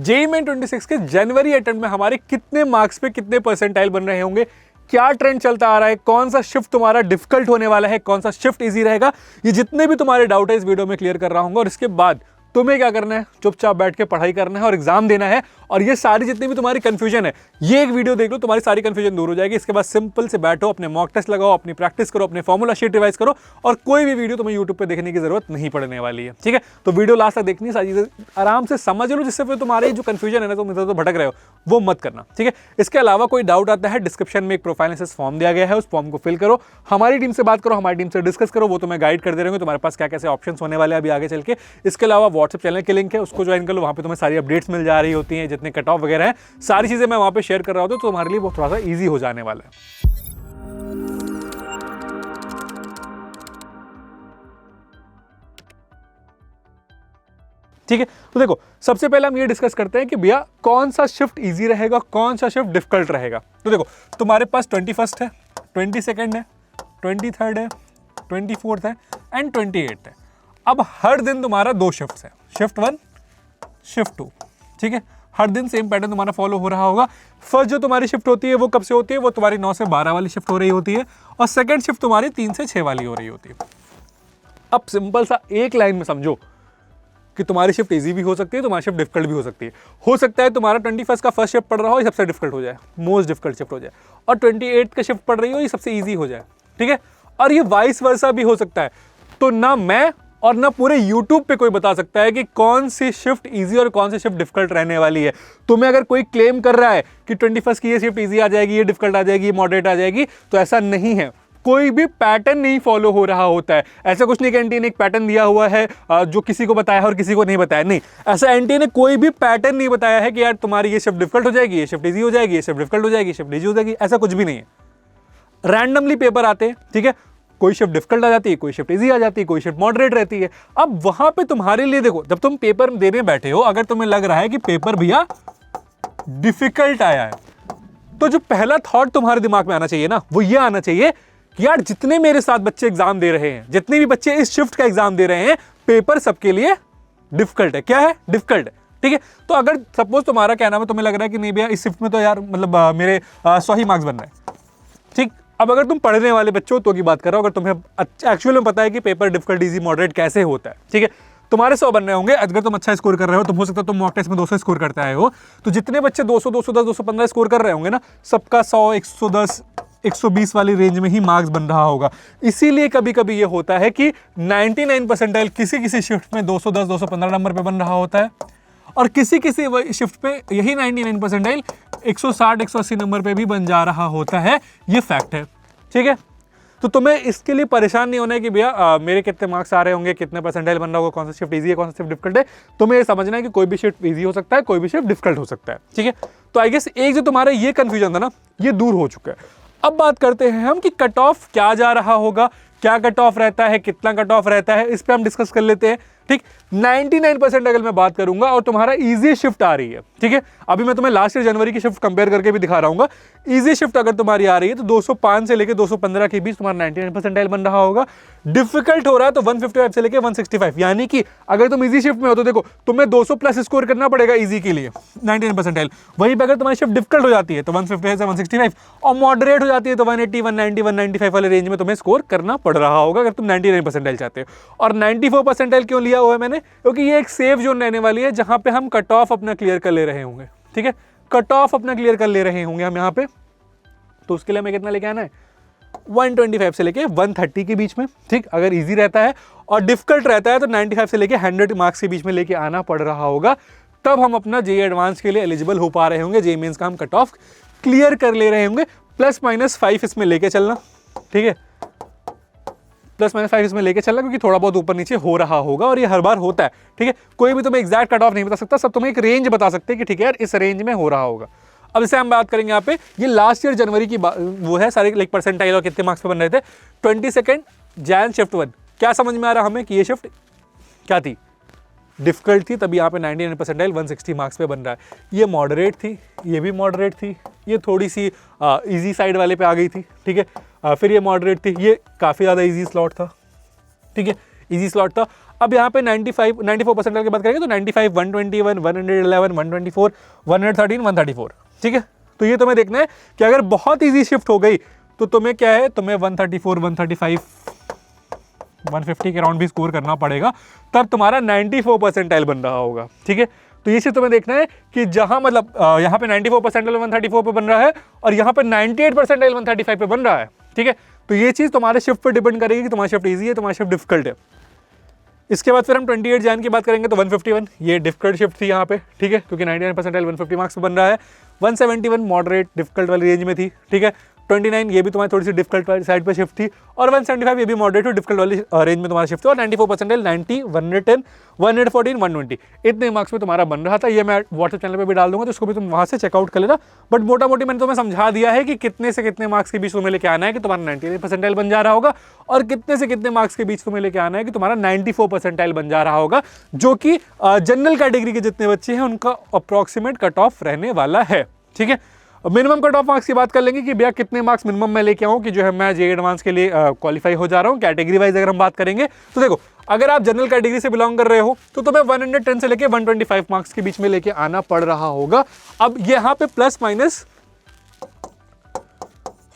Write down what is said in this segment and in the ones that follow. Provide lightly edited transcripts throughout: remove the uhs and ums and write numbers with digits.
JEE main 26 के जनवरी attempt में हमारे कितने मार्क्स पे कितने परसेंटाइल बन रहे होंगे, क्या ट्रेंड चलता आ रहा है, कौन सा शिफ्ट तुम्हारा डिफिकल्ट होने वाला है, कौन सा शिफ्ट इजी रहेगा, ये जितने भी तुम्हारे डाउट है इस वीडियो में क्लियर कर रहा हूँ। और इसके बाद तुम्हें क्या करना है, चुपचाप बैठ के पढ़ाई करना है और एग्जाम देना है। और ये सारी जितनी भी तुम्हारी कंफ्यूजन है, ये एक वीडियो देख लो, तुम्हारी सारी कंफ्यूजन दूर हो जाएगी। इसके बाद सिंपल से बैठो, अपने मॉक टेस्ट लगाओ, अपनी प्रैक्टिस करो, अपने फॉर्मूला शीट रिवाइज करो, और कोई भी वीडियो तुम्हें यूट्यूब पे देखने की जरूरत नहीं पड़ने वाली है। ठीक है, तो वीडियो लास्ट तक देखनी, सारी चीजें आराम से समझ लो, जिससे फिर तुम्हारी जो कंफ्यूजन है ना, तुम इधर तो भटक रहे हो, वो मत करना। ठीक है, इसके अलावा कोई डाउट आता है, डिस्क्रिप्शन में एक प्रोफाइल एनालिसिस फॉर्म दिया गया है, उस फॉर्म को फिल करो, हमारी टीम से बात करो, हमारी टीम से डिस्कस करो, वो तुम्हें गाइड करते रहेंगे तुम्हारे पास क्या कैसे ऑप्शंस होने वाले हैं अभी आगे चल के। इसके अलावा व्हाट्सएप चैनल के लिंक है, उसको ज्वाइन कर लो, वहाँ पे तुम्हें सारी अपडेट्स मिल जा रही होती हैं, जितने कट ऑफ वगैरह है, सारी चीजें मैं वहाँ पे शेयर कर रहा होता हूँ, तो तुम्हारे लिए वो थोड़ा सा ईजी हो जाने वाला है। ठीक है, तो देखो सबसे पहले हम ये डिस्कस करते हैं कि भैया कौन सा शिफ्ट इजी रहेगा, कौन सा शिफ्ट डिफिकल्ट रहेगा। तो देखो तुम्हारे पास 21st है, 22nd है, 23rd है, 24th है एंड 28th है। अब हर दिन तुम्हारा दो शिफ्ट है, शिफ्ट 1, शिफ्ट 2। ठीक है, हर दिन सेम पैटर्न तुम्हारा फॉलो हो रहा होगा। फर्स्ट जो तुम्हारी शिफ्ट होती है वो कब से होती है, वो तुम्हारी 9 से 12 वाली शिफ्ट हो रही होती है, और सेकंड शिफ्ट तुम्हारी 3 से 6 वाली हो रही होती है। अब सिंपल सा एक लाइन में समझो कि तुम्हारी शिफ्ट इजी भी हो सकती है, तुम्हारी शिफ्ट डिफिकल्ट भी हो सकती है। हो सकता है तुम्हारा 21st का फर्स्ट शिफ्ट पढ़ रहा हो, ये सबसे डिफिकल्ट हो जाए, मोस्ट डिफिकल्ट शिफ्ट हो जाए, और 28th का शिफ्ट पढ़ रही हो, ये सबसे इजी हो जाए। ठीक है, और ये वाइस वर्सा भी हो सकता है। तो ना मैं और ना पूरे YouTube पे कोई बता सकता है कि कौन सी शिफ्ट इजी और कौन सी शिफ्ट डिफिकल्ट रहने वाली है। तुम्हें अगर कोई क्लेम कर रहा है कि 21st की ये शिफ्ट इजी आ जाएगी, ये डिफिकल्ट आ जाएगी, ये मॉडरेट आ जाएगी, तो ऐसा नहीं है। कोई भी पैटर्न नहीं फॉलो हो रहा होता है। ऐसा कुछ नहीं कि एनटीए ने एक पैटर्न दिया हुआ है जो किसी को बताया है और किसी को नहीं बताया, नहीं, ऐसा एनटीए ने कोई भी पैटर्न नहीं बताया है कि यार तुम्हारी ये शिफ्ट डिफिकल्ट हो जाएगी, ये शिफ्ट इजी हो जाएगी, ये शिफ्ट डिफिकल्ट हो जाएगी, शिफ्ट इजी हो जाएगी, ऐसा कुछ भी नहीं है। रैंडमली पेपर आते हैं, ठीक है, कोई शिफ्ट डिफिकल्ट आ जाती है, कोई शिफ्ट इजी आ जाती है, कोई शिफ्ट मॉडरेट रहती है। अब वहां पे तुम्हारे लिए देखो, जब तुम पेपर देने बैठे हो, अगर तुम्हें लग रहा है कि पेपर भैया डिफिकल्ट आया है, तो जो पहला थॉट तुम्हारे दिमाग में आना चाहिए ना, वो ये आना चाहिए कि यार जितने मेरे साथ बच्चे एग्जाम दे रहे हैं, जितने भी बच्चे इस शिफ्ट का एग्जाम दे रहे हैं, पेपर सबके लिए डिफिकल्ट है। क्या है? डिफिकल्ट है। ठीक है, तो अगर सपोज तुम्हारा क्या नाम है, तुम्हें लग रहा है कि नहीं भैया इस शिफ्ट में तो यार मतलब मेरे 100 ही मार्क्स बन रहे हैं। ठीक, अब अगर तुम पढ़ने वाले बच्चों तो की बात कर रहा हो, अगर तुम्हें एक्चुअल में पता है कि पेपर डिफिकल्ट इजी मॉडरेट कैसे होता है, ठीक है, तुम्हारे 100 बन रहे होंगे। अगर तुम अच्छा स्कोर कर रहे हो, तुम हो सकता है तुम मॉक टेस्ट में 200 स्कोर करते आए हो, तो जितने बच्चे 200, 210, 215 स्कोर कर रहे होंगे ना, सबका 100, 110, 120 वाली रेंज में ही मार्क्स बन रहा होगा। इसीलिए कभी कभी ये होता है कि 99 परसेंटाइल किसी किसी शिफ्ट में 210, 215 नंबर पे बन रहा होता है, और किसी किसी शिफ्ट पे यही 99 परसेंटाइल 160, 180 नंबर पे भी बन जा रहा होता है। ये फैक्ट है। ठीक है, तो तुम्हें इसके लिए परेशान नहीं होना है कि भैया मेरे कितने मार्क्स आ रहे होंगे, कितने परसेंटाइल बन रहा होगा, कौन सा शिफ्ट इजी है, कौन सा शिफ्ट डिफिकल्ट है। तुम्हें ये समझना है कि कोई भी शिफ्ट इजी हो सकता है, कोई भी शिफ्ट डिफिकल्ट हो सकता है। ठीक है, तो आई गेस एक जो तुम्हारा ये कंफ्यूजन था ना, ये दूर हो चुका है। अब बात करते हैं हम कि कट ऑफ क्या जा रहा होगा, क्या कट ऑफ रहता है, कितना कट ऑफ रहता है, इस पे हम डिस्कस कर लेते हैं। ठीक, 99% अगर मैं बात करूंगा और तुम्हारा इजी शिफ्ट आ रही है, ठीक है, अभी मैं तुम्हें लास्ट ईयर जनवरी की शिफ्ट कंपेयर करके भी दिखा रहा हूँ। इजी शिफ्ट अगर तुम्हारी आ रही है तो 205 से लेकर 215 के बीच तुम्हारा 99 परसेंटाइल बन रहा होगा। डिफिकल्ट हो रहा है तो 155 से लेकर 165, यानी कि अगर तुम इजी शिफ्ट में हो तो देखो तुम्हें 200 प्लस स्कोर करना पड़ेगा इजी के लिए 99 परसेंटाइल। वहीं पर अगर तुम्हारी शिफ्ट डिफिकल्ट हो जाती है तो 155 से 165, और मॉडरेट हो जाती है तो 180, 190, 195 वाले रेंज में तुम्हें स्कोर करना पड़ रहा होगा अगर तुम 99 परसेंटाइल चाहते हो। और 94 परसेंटाइल क्यों लिया हुआ है मैंने, क्योंकि ये एक सेफ जोन रहने वाली है जहां पे हम कट ऑफ अपना क्लियर कर ले रहे होंगे। ठीक है, कट ऑफ अपना क्लियर कर ले रहे होंगे हम यहाँ पे, तो उसके लिए हमें कितना लेके आना है, 125 से लेके 130 के बीच में। ठीक, अगर इजी रहता है और डिफिकल्ट रहता है तो 95 से लेके 100 मार्क्स के बीच में लेके आना पड़ रहा होगा, तब हम अपना जेईई एडवांस के लिए एलिजिबल हो पा रहे होंगे। जेईई मेंस का हम कट ऑफ क्लियर कर ले रहे होंगे। +-5 इसमें लेके चलना, ठीक है, +-5 इसमें लेके चलना, क्योंकि थोड़ा बहुत ऊपर नीचे हो रहा होगा और ये हर बार होता है। ठीक है, कोई भी तुम्हें एग्जैक्ट कट ऑफ नहीं बता सकता, सब तुम्हें एक रेंज बता सकते हैं कि ठीक है यार इस रेंज में हो रहा होगा। अब इसे हम बात करेंगे यहाँ पे, ये लास्ट ईयर जनवरी की वो है, सारे लाइक परसेंटाइल और कितने मार्क्स पे बन रहे थे। 22 जैन शिफ्ट 1, क्या समझ में आ रहा हमें कि ये शिफ्ट क्या थी, डिफिकल्ट थी, तभी यहाँ पे 99 परसेंटाइल 160 मार्क्स पे बन रहा है। ये मॉडरेट थी, ये भी मॉडरेट थी, ये थोड़ी सी इजी साइड वाले पे आ गई थी। ठीक है, फिर ये मॉडरेट थी, ये काफ़ी ज़्यादा इजी स्लॉट था। ठीक है, इजी स्लॉट था। अब यहाँ पे 94 परसेंटाइल की बात करेंगे तो 95, 121, 111, 124, 113, 134, ठीक है। तो ये तुम्हें देखना है कि अगर बहुत ईजी शिफ्ट हो गई तो तुम्हें क्या है, तुम्हें 134, 135, 150 के राउंड भी स्कोर करना पड़ेगा, तब तुम्हारा 94 परसेंटाइल बन रहा होगा, ठीक है। तो ये चीज तुम्हें देखना है कि जहां मतलब यहाँ पे 94 परसेंटाइल 134 पे बन रहा है और यहाँ पे 98 परसेंटाइल 135 पे बन रहा है, ठीक है। तो ये चीज तुम्हारे शिफ्ट पे डिपेंड करेगी कि तुम्हारा शिफ्ट इजी है, तुम्हारा शिफ्ट डिफिकल्ट है। इसके बाद फिर हम 28 जैन की बात करेंगे तो 151 ये डिफिकल्ट शिफ्ट थी यहाँ पे, ठीक है, क्योंकि 99 परसेंटाइल 150 मार्क्स पे बन रहा है। 171 मॉडरेट डिफिकल्ट वाली रेंज में थी, ठीक है। 29 ये भी तुम्हारी थोड़ी सी डिफिकल्ट साइड पे शिफ्ट थी और 175 ये भी मॉडरेट और डिफिकल्ट वाली रेंज में तुम्हारा शिफ्ट था और 94 परसेंटाइल 90, 110, 114, 120 इतने मार्क्स में तुम्हारा बन रहा था। ये मैं व्हाट्सएप चैनल पे भी डाल दूंगा तो उसको भी तुम वहां से चेकआउट कर लेना। बट मोटा मोटी मैंने तुम्हें समझा दिया है कि कितने से कितने मार्क्स के बीच तुम्हें लेके आना है कि तुम्हारा 99 परसेंटाइल बन जा रहा होगा और कितने से कितने मार्क्स के बीच तुम्हें लेके आना है कि तुम्हारा 94 परसेंटाइल बन जा रहा होगा, जो कि जनरल कैटेगरी के जितने बच्चे हैं उनका अप्रॉक्सीमेट कट ऑफ रहने वाला है, ठीक है। मिनिमम कट ऑफ मार्क्स की बात कर लेंगे कि भैया कितने मार्क्स मिनिमम मैं लेके आऊं कि जो है मैं जे एडवांस के लिए क्वालिफाई हो जा रहा हूं। कैटेगरी वाइज अगर हम बात करेंगे तो देखो, अगर आप जनरल कैटेगरी से बिलोंग कर रहे हो तो तुम्हें 110 से लेके 125 मार्क्स के बीच में लेके आना पड़ रहा होगा। अब यहाँ पे प्लस माइनस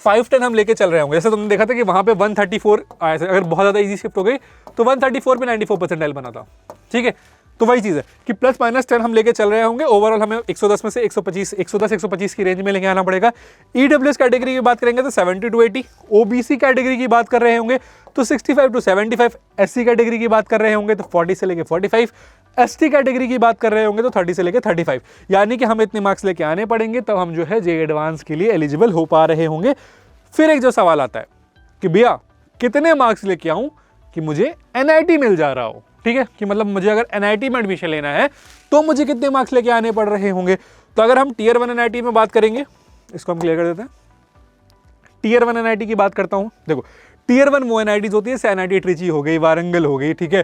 5-10 हम लेके चल रहे होंगे। जैसे तुमने देखा था कि वहां पे 134 आया था, अगर बहुत ज्यादा इजी शिफ्ट हो गई तो 134 पे 94 परसेंटाइल बना था, ठीक है। तो वही चीज है कि प्लस माइनस 10 हम लेके चल रहे होंगे। ओवरऑल हमें 110 में से 110-125 की रेंज में लेके आना पड़ेगा। ईडब्ल्यूएस कैटेगरी की बात करेंगे तो 70 to 80, ओबीसी कैटेगरी की बात कर रहे होंगे तो 65 to 75, एससी कैटेगरी की बात कर रहे होंगे तो 40 से लेके 45, एसटी कैटेगरी की बात कर रहे होंगे तो 30 से लेके 35, यानी कि हमें इतने मार्क्स लेके आने पड़ेंगे तब हम जो है जे एडवांस के लिए एलिजिबल हो पा रहे होंगे। फिर एक जो सवाल आता है कि भैया कितने मार्क्स लेके आऊं कि मुझे एनआईटी मिल जा रहा हो, ठीक है, कि मतलब मुझे अगर एनआईटी में एडमिशन लेना है तो मुझे कितने मार्क्स लेके आने पड़ रहे होंगे। तो अगर हम टीयर 1 एनआईटी में बात करेंगे, इसको हम क्लियर कर देते हैं। टीयर 1 एनआईटी की बात करता हूं, देखो टीयर 1 वो एनआईटीज होती है, एनआईटी ट्रिची हो गई, वारंगल हो गई, ठीक है,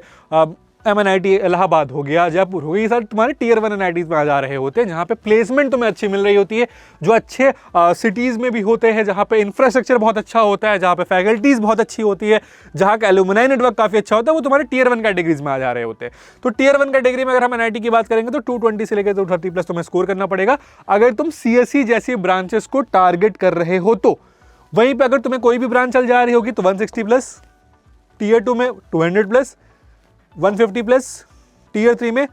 एमएनआईटी इलाहाबाद हो गया, जयपुर हो गई, ये सारे तुम्हारे टीयर 1 एनआईटीज में आ जा रहे होते हैं, जहाँ पे प्लेसमेंट तुम्हें अच्छी मिल रही होती है, जो अच्छे सिटीज़ में भी होते हैं, जहाँ पे इंफ्रास्ट्रक्चर बहुत अच्छा होता है, जहाँ पे फैकल्टीज़ बहुत अच्छी होती है, जहाँ का एलुमनाई नेटवर्क काफ़ी अच्छा होता है, वो तुम्हारे टीयर 1 कैटेगरीज में आ जा रहे होते हैं। तो टीयर 1 कैटेगरी में अगर हम एनआईटी की बात करेंगे तो 220 से लेकर 230 प्लस तुम्हें स्कोर करना पड़ेगा अगर तुम सीएससी जैसी ब्रांचेस को टारगेट कर रहे हो तो। वहीं पर अगर तुम्हें कोई भी ब्रांच चल जा रही होगी तो 160 प्लस, टीयर 2 में 200 प्लस, 150 प्लस, टीयर 3 में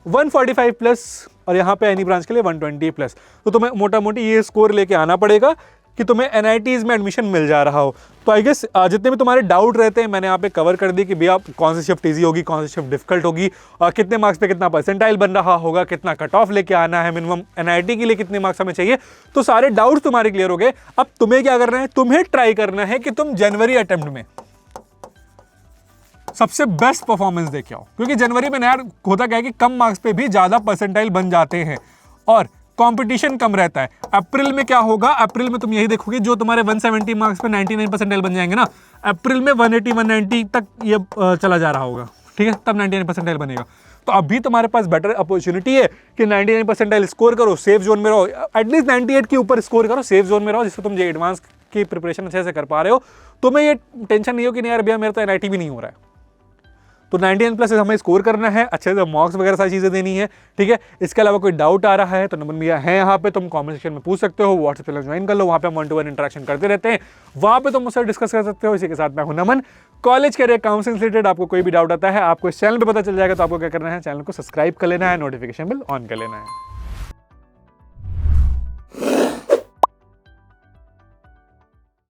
145 प्लस और यहाँ पे एनी ब्रांच के लिए 120 प्लस। तो तुम्हें मोटा मोटी ये स्कोर लेके आना पड़ेगा कि तुम्हें एनआईटीज में एडमिशन मिल जा रहा हो। तो आई गेस जितने भी तुम्हारे डाउट रहते हैं मैंने यहाँ पे कवर कर दी कि भैया कौन सी शिफ्ट ईजी होगी, कौन सी शिफ्ट डिफिकल्ट होगी, कितने मार्क्स पे कितना परसेंटाइल बन रहा होगा, कितना कट ऑफ लेके आना है, मिनिमम एनआईटी के लिए कितने मार्क्स हमें चाहिए। तो सारे डाउट्स तुम्हारे क्लियर हो गए। अब तुम्हें क्या करना है, तुम्हें ट्राई करना है कि तुम जनवरी अटेम्प्ट में सबसे बेस्ट परफॉर्मेंस देके आओ, क्योंकि जनवरी में यार होता क्या है कि कम मार्क्स पे भी ज्यादा परसेंटाइल बन जाते हैं और कंपटीशन कम रहता है। अप्रैल में क्या होगा, अप्रैल में तुम यही देखोगे जो तुम्हारे 170 मार्क्स पे 99 परसेंटाइल बन जाएंगे ना, अप्रैल में 180 190 तक ये चला जा रहा होगा, ठीक है, तब 99 परसेंटाइल बनेगा। तो अभी तुम्हारे पास बेटर अपॉर्चुनिटी है कि 99 परसेंटाइल स्कोर करो, सेफ जोन में रहो, एटलीस्ट 98 के ऊपर स्कोर करो, सेफ जोन में रहो, जिससे तुम जे एडवांस की प्रिपरेशन अच्छे से कर पा रहे हो। तुम्हें ये टेंशन नहीं हो कि नहीं यार भैया मेरा तो एनआईटी भी नहीं हो रहा है। तो 99 प्लस हमें स्कोर करना है, अच्छे से मॉक्स वगैरह सारी चीज़ें देनी है, ठीक है। इसके अलावा कोई डाउट आ रहा है तो नंबर भैया है यहाँ पे, तुम कमेंट सेक्शन में पूछ सकते हो, व्हाट्सएप चैनल ज्वाइन कर लो, वहाँ पे हम 1-to-1 इंटरेक्शन करते रहते हैं, वहाँ पे तुम मुझसे डिस्कस कर सकते हो। इसी के साथ मैं हूं नमन, कॉलेज कैरियर काउंसलिंग से रिलेटेड आपको कोई भी डाउट आता है आपको इस चैनल पर पता चल जाएगा। तो आपको क्या करना है, चैनल को सब्सक्राइब कर लेना है, नोटिफिकेशन बिल ऑन कर लेना है।